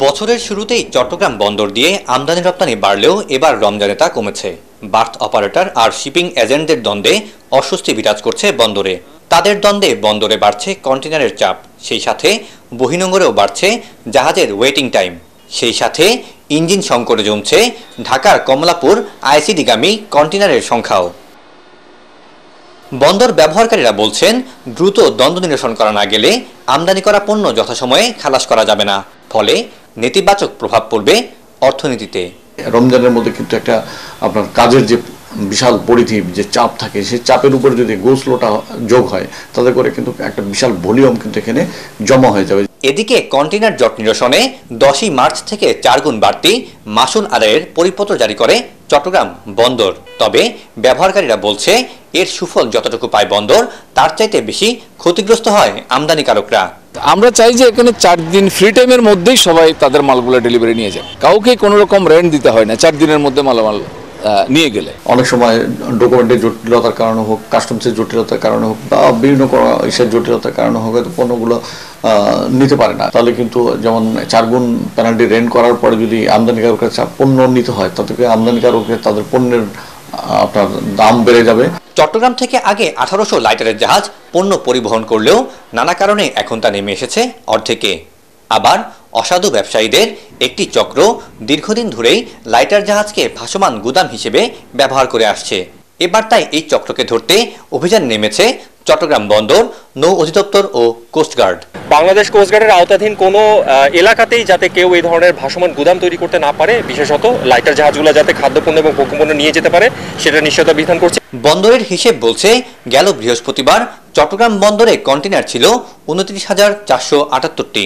বছরের শুরুতেই চট্টগ্রাম বন্দর দিয়ে আমদানি রপ্তানি বাড়লেও এবার রমজানে তা কমেছে। বার্থ অপারেটর আর শিপিং এজেন্টদের দ্বন্দ্বে অস্বস্তি বিরাজ করছে বন্দরে। তাদের দ্বন্দ্বে বন্দরে বাড়ছে কন্টেনারের চাপ, সেই সাথে বহির্নোঙরেও বাড়ছে জাহাজের ওয়েটিং টাইম। সেই সাথে ইঞ্জিন সংকটে জমছে ঢাকার কমলাপুর আইসিডিগামী কন্টেনারের সংখ্যাও। বন্দর ব্যবহারকারীরা বলছেন, দ্রুত দ্বন্দ্ব নিরসন করা না গেলে আমদানি করা পণ্য যথাসময়ে খালাস করা যাবে না, ফলে নেতিবাচক প্রভাব পড়বে অর্থনীতিতে। রমজানের মধ্যে কিন্তু একটা আপনার কাজের যে বিশাল পরিধি যে চাপ থাকে, সেই চাপের উপরে যদি গো স্লোটা যোগ হয় তাতে করে কিন্তু একটা বিশাল ভলিউম কিন্তু এখানে জমা হয়ে যাবে। এদিকে কন্টেইনার জট নিরসনে 10ই মার্চ থেকে 4 গুণ বাড়তি মাশুল আদায়ের পরিপত্র জারি করে চট্টগ্রাম বন্দর। তবে ব্যবহারকারীরা বলছে, এর সুফল যতটুকু পায় বন্দর, তার চাইতে বেশি ক্ষতিগ্রস্ত হয় আমদানিকারকরা। আমরা চাই যে এখানে 4 দিন ফ্রি টাইমের মধ্যেই সবাই তাদের মালগুলো ডেলিভারি নিয়ে যায়, কাউকে কোনো রকম রেন্ট দিতে হয় না 4 দিনের মধ্যে মালামাল নিয়ে গেলে। অনেক সময় ডকুমেন্টের জটিলতার কারণে হোক, কাস্টমসের জটিলতার কারণে হোক, বা বিভিন্ন জটিলতার কারণে হোক, হয়তো পণ্যগুলো নিতে পারে না। তাহলে কিন্তু যেমন 4 গুণ পেনাল্টি রেন্ট করার পরে যদি আমদানিকারকের পণ্য নিতে হয়, তাতে আমদানিকারকের তাদের পণ্যের আপনার দাম বেড়ে যাবে। চট্টগ্রাম থেকে আগে 1800 লাইটারের জাহাজ পণ্য পরিবহন করলেও নানা কারণে এখন তা নেমে এসেছে অর্ধেকে। আবার অসাধু ব্যবসায়ীদের একটি চক্র দীর্ঘদিন ধরেই লাইটার জাহাজকে ভাসমান গুদাম হিসেবে ব্যবহার করে আসছে। এবার তাই এই চক্রকে ধরতে অভিযান নেমেছে চট্টগ্রাম বন্দর, নৌ অধিদপ্তর ও কোস্টগার্ড। বাংলাদেশ কোস্টগার্ডের আওতাধীন কোনো এলাকাতেই যাতে কেউ এই ধরনের ভাসমান গুদাম তৈরি করতে না পারে, বিশেষত লাইটার জাহাজগুলো যাতে খাদ্যপণ্য এবং ভোগ্যপণ্য নিয়ে যেতে পারে, সেটা নিশ্চয়তা বিধান করছে। বন্দরের হিসেব বলছে, গেল বৃহস্পতিবার চট্টগ্রাম বন্দরে কন্টেইনার ছিল 29,478টি।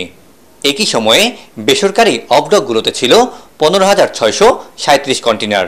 একই সময়ে বেসরকারি অবডকগুলোতে ছিল 15,637 কন্টেইনার।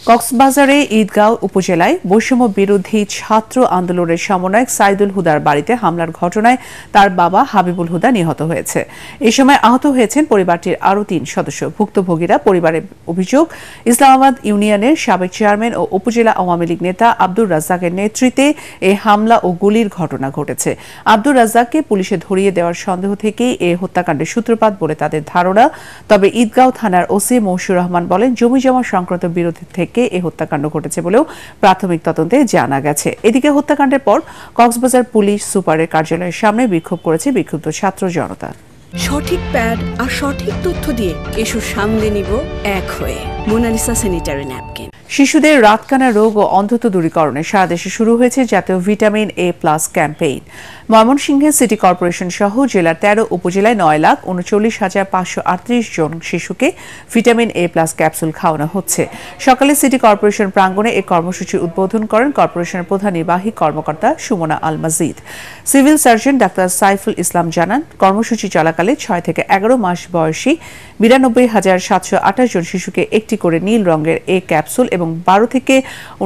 কক্সবাজারে ঈদগাঁও উপজেলায় বৈষম্য বিরোধী ছাত্র আন্দোলনের সমন্বয়ক সাইদুল হুদার বাড়িতে হামলার ঘটনায় তার বাবা হাবিবুল হুদা নিহত হয়েছে। এই সময় আহত হয়েছেন পরিবারটির আরও 3 সদস্য। ভুক্তভোগীরা পরিবারের অভিযোগ, ইসলামাবাদ ইউনিয়নের সাবেক চেয়ারম্যান ও উপজেলা আওয়ামী লীগ নেতা আব্দুর রাজ্জাকের নেতৃত্বে এই হামলা ও গুলির ঘটনা ঘটেছে। আব্দুর রাজ্জাককে পুলিশে ধরিয়ে দেওয়ার সন্দেহ থেকেই এই হত্যাকাণ্ডের সূত্রপাত বলে তাদের ধারণা। তবে ঈদগাঁও থানার ওসি মৌসুর রহমান বলেন, জমিজমা সংক্রান্ত বিরোধী থেকে এই হত্যাকাণ্ড ঘটেছে বলেও প্রাথমিক তদন্তে জানা গেছে। এদিকে হত্যাকাণ্ডের পর কক্সবাজার পুলিশ সুপারের কার্যালয়ের সামনে বিক্ষোভ করেছে বিক্ষুব্ধ ছাত্র জনতা। সঠিক প্যাড আর সঠিক তথ্য দিয়ে এসব সামলে নিব এক হয়ে। Monalisa sanitary napkin. শিশুদের রাতকানা রোগ ও অন্ধত্ব দূরীকরণে সারা দেশে শুরু হয়েছে জাতীয় ভিটামিন এ প্লাস ক্যাম্পেইন। ময়মনসিংহের সিটি কর্পোরেশন সহ জেলার 13 উপজেলায় 9,39,538 জন শিশুকে ভিটামিন এ প্লাস ক্যাপসুল খাওয়ানো হচ্ছে। সকালে সিটি কর্পোরেশন প্রাঙ্গণে এই কর্মসূচির উদ্বোধন করেন কর্পোরেশনের প্রধান নির্বাহী কর্মকর্তা সুমনা আল মাজিদ। Civil surgeon doctor Saiful Islam জানান, কর্মসূচি চলাকালে 6 থেকে 11 মাস বয়সী 92,728 জন শিশুকে একটি করে নীল রঙের এ ক্যাপসুল এবং 12 থেকে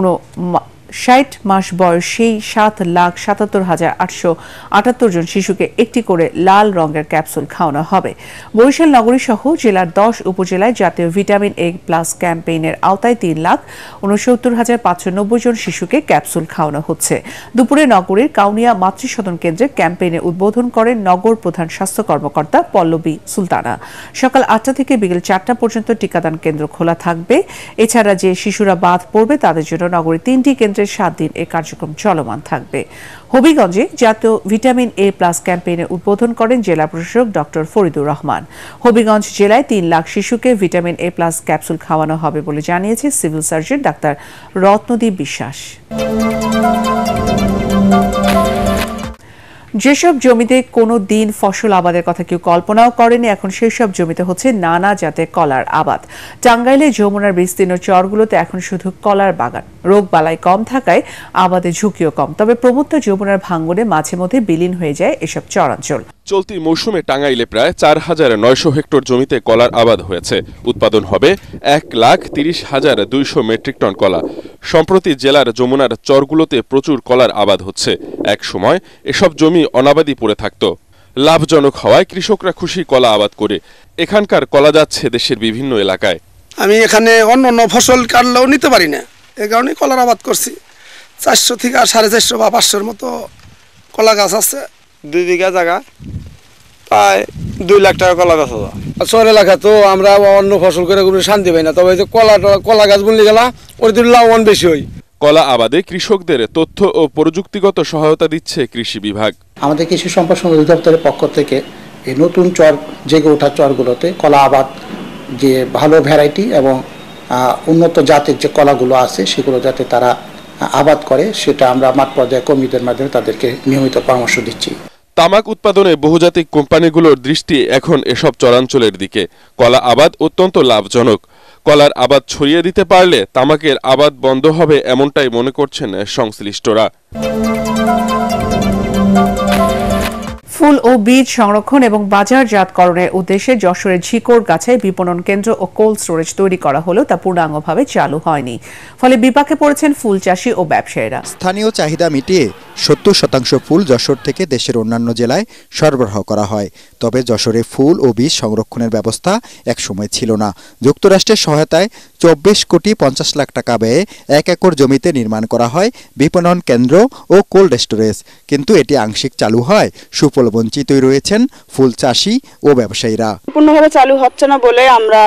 59 মাস বয়সী 7,77,878 জন শিশুকে একটি করে লাল রঙের ক্যাপসুল খাওয়ানো হবে। বরিশাল নগরী সহ জেলার 10 উপজেলায় জাতীয় ভিটামিন এ প্লাস ক্যাম্পেইনের আওতায় 3,69,590 জন শিশুকে ক্যাপসুল খাওয়ানো হচ্ছে। দুপুরে নগরীর কাউনিয়া মাতৃসদন কেন্দ্রে ক্যাম্পেইনের উদ্বোধন করেন নগর প্রধান স্বাস্থ্য কর্মকর্তা পল্লবী সুলতানা। সকাল 8টা থেকে বিকেল 4টা পর্যন্ত টিকাদান কেন্দ্র খোলা থাকবে। এছাড়া যে শিশুরা বাদ পড়বে তাদের জন্য নগরীর 3টি কেন্দ্রে 7 দিন এই কার্যক্রম চলমান থাকবে। হবিগঞ্জে জাতীয় ভিটামিন এ প্লাস ক্যাম্পেইনের উদ্বোধন করেন জেলা প্রশাসক ডক্টর ফরিদুর রহমান। হবিগঞ্জ জেলায় 3 লাখ শিশুকে ভিটামিন এ প্লাস ক্যাপসুল খাওয়ানো হবে বলে জানিয়েছে সিভিল সার্জন ডাক্তার রত্নদীপ বিশ্বাস। যেসব জমিতে কোনো দিন ফসল আবাদের কথা কেউ কল্পনাও করেনি, এখন সেসব জমিতে হচ্ছে নানা জাতের কলার আবাদ। টাঙ্গাইলে যমুনার বিস্তীর্ণ চরগুলোতে এখন শুধু কলার বাগান। রোগ বালাই কম থাকায় আবাদের ঝুঁকিও কম। তবে প্রমত্ত যমুনার ভাঙ্গনে মাঝে মধ্যে বিলীন হয়ে যায় এসব চরাঞ্চল। চলতি মৌসুমে টাঙ্গাইলে প্রায় 4,900 হেক্টর জমিতে কলার আবাদ হয়েছে। উৎপাদন হবে 1,30,200 মেট্রিক টন কলা। সম্প্রতি জেলার যমুনার চরগুলোতে প্রচুর কলার আবাদ হচ্ছে। এক সময় এসব জমি অনাবাদি পড়ে থাকত। লাভজনক হওয়ায় কৃষকরা খুশি কলা আবাদ করে। এখানকার কলা যাচ্ছে দেশের বিভিন্ন এলাকায়। আমি এখানে অন্য ফসল কাটলেও নিতে পারি না, এই কারণে কলার আবাদ করছি। 400 থেকে 450 বা 500-র মতো কলা গাছ আছে। 2 বিঘা জায়গা। প্রায় 2 লাখ টাকা কলা গাছ আছে। শহর এলাকা তো আমরা অন্য ফসল করে কোনো শান্তি পাই না, তবে এই যে কলা গাছ বললে গেলা ওর তো লাভবান বেশি হয়। কলা আবাদে কৃষকদের তথ্য ও প্রযুক্তিগত সহায়তা দিচ্ছে কৃষি বিভাগ। আমাদের কৃষি সম্পদ অধিদপ্তরের পক্ষ থেকে এই নতুন চর জেগে ওঠা চরগুলোতে কলা আবাদ যে ভালো ভ্যারাইটি এবং উন্নত জাতের যে কলাগুলো আছে সেগুলো যাতে তারা আবাদ করে সেটা আমরা মাঠ পর্যায়ে কর্মীদের মাধ্যমে তাদেরকে নিয়মিত পরামর্শ দিচ্ছি। তামাক উৎপাদনে বহুজাতিক কোম্পানিগুলোর দৃষ্টি এখন এসব চরাঞ্চলের দিকে। কলা আবাদ অত্যন্ত লাভজনক। কলার আবাদ ছড়িয়ে দিতে পারলে তামাকের আবাদ বন্ধ হবে এমনটাই মনে করছেন সংশ্লিষ্টরা। ফুল ও বীজ সংরক্ষণ এবং বাজারজাতকরণের উদ্দেশ্যে যশোরের ঝিকরগাছায় বিপণন কেন্দ্র ও কোল্ড স্টোরেজ তৈরি করা হলেও তা পূর্ণাঙ্গভাবে চালু হয়নি। ফলে বিপাকে পড়েছেন ফুল চাষি ও ব্যবসায়ীরা। স্থানীয় চাহিদা মিটিয়ে 70% ফুল যশোর থেকে দেশের অন্যান্য জেলায় সরবরাহ করা হয়। তবে যশোরে ফুল ও বীজ সংরক্ষণের ব্যবস্থা একসময় ছিল না। যুক্তরাষ্ট্রের সহায়তায় 24 কোটি 50 লাখ টাকা ব্যয়ে 1 একর জমিতে নির্মাণ করা হয় বিপণন কেন্দ্র ও কোল্ড স্টোরেজ, কিন্তু এটি আংশিক চালু হয় সুফল বঞ্চিতই রয়েছেন ফুল চাষি ও ব্যবসায়ীরা। সম্পূর্ণভাবে চালু হচ্ছে না বলে আমরা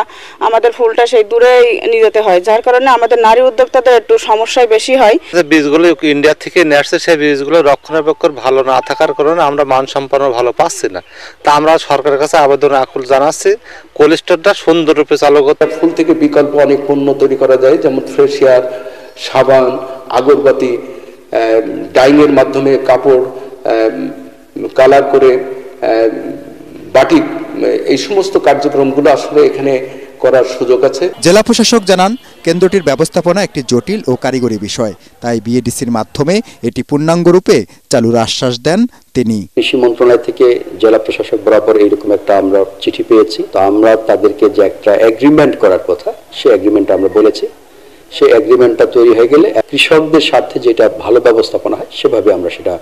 আমাদের ফুলটা সেই দূরে নিয়ে যেতে হয়, যার কারণে আমাদের নারী উদ্যোক্তাদের একটু সমস্যায় বেশি হয়। বীজগুলো ইন্ডিয়া থেকে নিয়ে আসছে, সেই বীজগুলো রক্ষণাবেক্ষণ ভালো না থাকার কারণে আমরা মানসম্পন্ন ভালো পাচ্ছি না। তা আমরা সরকারের কাছে আবেদন আকুল জানাচ্ছি কোল্ড স্টোরটা সুন্দররূপে চালু করতে। ফুল থেকে বিকল্প অনেক পণ্য তৈরি করা যায়, যেমন ফ্রেশিয়ার, সাবান, আগরবাতি, ডাইংয়ের মাধ্যমে কাপড় কালার করে বাটিক, এই সমস্ত কার্যক্রমগুলো আসলে এখানে করার সুযোগ আছে। জেলা প্রশাসক জানান কেন্দ্রটির ব্যবস্থাপনা একটি জটিল ও কারিগরি বিষয়, তাই বিএডিসির মাধ্যমে এটি পূর্ণাঙ্গ রূপে চালুর আশ্বাস দেন তিনি। কৃষি মন্ত্রণালয় থেকে জেলা প্রশাসক বরাবর এইরকম একটা আমরা চিঠি পেয়েছি, তো আমরা তাদেরকে যে একটা এগ্রিমেন্ট করার কথা সেই এগ্রিমেন্টটা আমরা বলেছি, সেই এগ্রিমেন্টটা তৈরি হয়ে গেলে কৃষকদের স্বার্থে যেটা ভালো ব্যবস্থাপনা হয় সেভাবে আমরা সেটা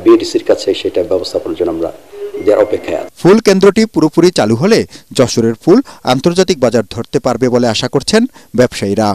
বিএডিসির কাছে সেটা ব্যবস্থাপনার জন্য আমরা অপেক্ষায় আছি। ফুল কেন্দ্রটি পুরোপুরি চালু হলে যশোরের ফুল আন্তর্জাতিক বাজার ধরতে পারবে বলে আশা করছেন ব্যবসায়ীরা।